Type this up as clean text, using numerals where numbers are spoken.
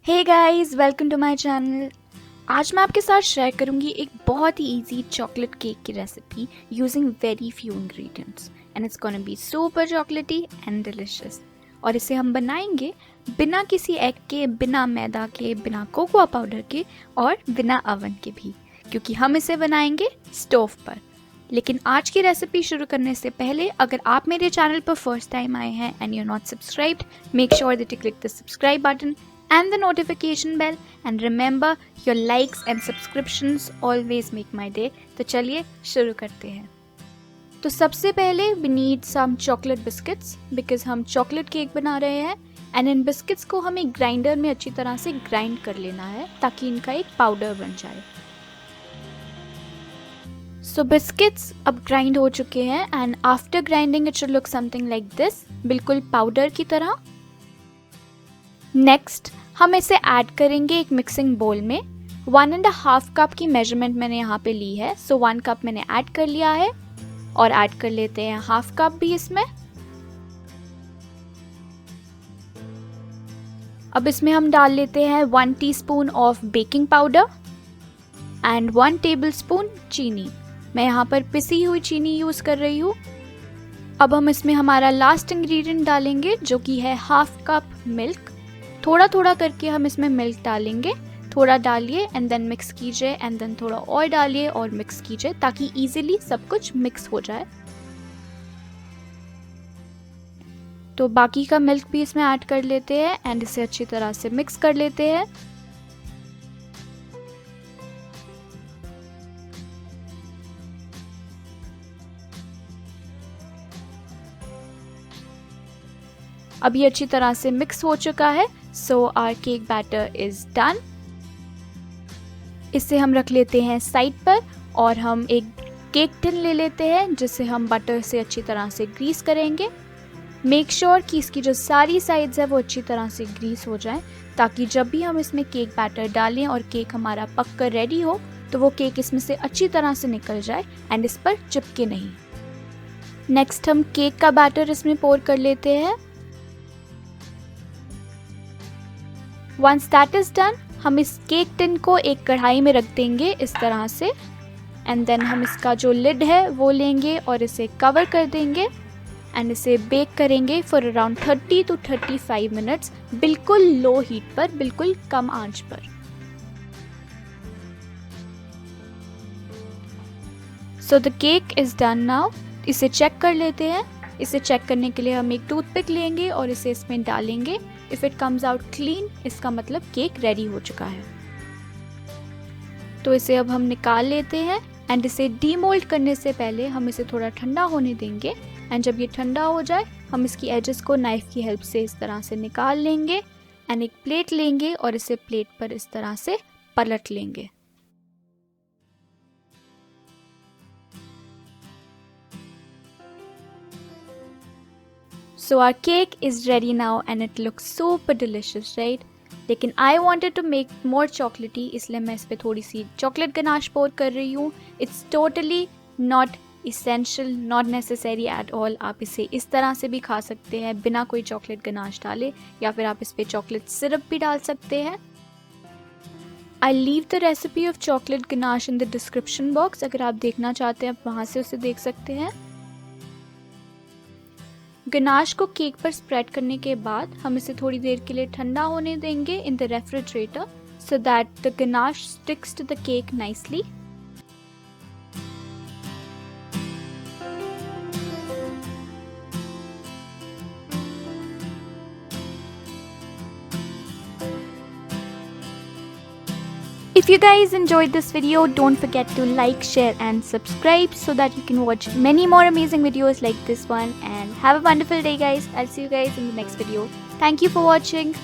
Hey guys, welcome to my channel. आज मैं आपके साथ शेयर करूंगी एक बहुत ही इजी चॉकलेट केक की recipe using very few ingredients and it's gonna be super chocolatey and delicious. और इसे हम बनाएंगे बिना किसी एग के, बिना मैदा के, बिना कोकोआ पाउडर के और बिना अवन के भी, क्योंकि हम इसे बनाएंगे स्टोव पर। लेकिन आज की रेसिपी शुरू करने से पहले अगर आप मेरे चैनल पर फर्स्ट टाइम आए हैं and you are not subscribed, make sure that you click the subscribe button and the notification bell, and remember your likes and subscriptions always make my day। तो चलिए शुरू करते हैं। तो सबसे पहले we need some chocolate biscuits because हम chocolate cake बना रहे हैं एंड इन बिस्किट्स को हमें ग्राइंडर में अच्छी तरह से ग्राइंड कर लेना है ताकि इनका एक पाउडर बन जाए। सो बिस्किट्स अब ग्राइंड हो चुके हैं and after grinding it should look something like this, बिल्कुल पाउडर की तरह। नेक्स्ट हम इसे ऐड करेंगे एक मिक्सिंग बोल में। 1.5 कप की मेजरमेंट मैंने यहाँ पे ली है, सो 1 कप मैंने ऐड कर लिया है और ऐड कर लेते हैं हाफ कप भी इसमें। अब इसमें हम डाल लेते हैं 1 teaspoon of baking powder and 1 tablespoon चीनी। मैं यहाँ पर पिसी हुई चीनी यूज कर रही हूँ। अब हम इसमें हमारा लास्ट इंग्रेडिएंट डालेंगे जो कि है हाफ कप मिल्क। थोड़ा थोड़ा करके हम इसमें मिल्क डालेंगे, थोड़ा डालिए एंड देन मिक्स कीजिए एंड देन थोड़ा और डालिए और मिक्स कीजिए ताकि इजीली सब कुछ मिक्स हो जाए। तो बाकी का मिल्क भी इसमें ऐड कर लेते हैं एंड इसे अच्छी तरह से मिक्स कर लेते हैं। अब ये अच्छी तरह से मिक्स हो चुका है, so our cake batter is done. इसे हम रख लेते हैं साइड पर और हम एक केक टिन ले लेते हैं जिसे हम बटर से अच्छी तरह से ग्रीस करेंगे। मेक श्योर कि इसकी जो सारी साइड्स है वो अच्छी तरह से ग्रीस हो जाए ताकि जब भी हम इसमें केक बैटर डालें और केक हमारा पक कर रेडी हो तो वो केक इसमें से अच्छी तरह से निकल जाए एंड इस पर चिपके नहीं। नेक्स्ट हम केक का बैटर इसमें पोर कर लेते हैं। Once that is done, हम इस केक टिन को एक कढ़ाई में रख देंगे इस तरह से एंड देन हम इसका जो लिड है वो लेंगे और इसे कवर कर देंगे एंड इसे बेक करेंगे फॉर अराउंड 30 to 35 मिनट्स, बिल्कुल लो हीट पर, बिल्कुल कम आंच पर। So the cake is done now. इसे चेक कर लेते हैं। इसे चेक करने के लिए हम एक टूथपिक लेंगे और इसे इसमें डालेंगे। If it comes out clean, इसका मतलब केक रेडी हो चुका है। तो इसे अब हम निकाल लेते हैं एंड इसे डीमोल्ड करने से पहले हम इसे थोड़ा ठंडा होने देंगे एंड जब ये ठंडा हो जाए हम इसकी एजेस को नाइफ की हेल्प से इस तरह से निकाल लेंगे एंड एक प्लेट लेंगे और इसे प्लेट पर इस तरह से पलट लेंगे। So our cake is ready now and it looks super delicious, right? लेकिन I wanted to make more chocolatey, इसलिए मैं इस पे थोड़ी सी चॉकलेट गनाश पोर कर रही हूँ। It's totally not essential, not necessary at all। आप इसे इस तरह से भी खा सकते हैं बिना कोई चॉकलेट गनाश डाले, या फिर आप इस पे चॉकलेट सिरप भी डाल सकते हैं। I'll leave the recipe of chocolate ganache in the description box। अगर आप देखना चाहते हैं आप वहाँ से उसे देख सकते हैं। गनाश को केक पर स्प्रेड करने के बाद हम इसे थोड़ी देर के लिए ठंडा होने देंगे in the refrigerator so that the ganache sticks to the cake nicely. If you guys enjoyed this video, don't forget to like, share and subscribe so that you can watch many more amazing videos like this one, and have a wonderful day guys. I'll see you guys in the next video. Thank you for watching.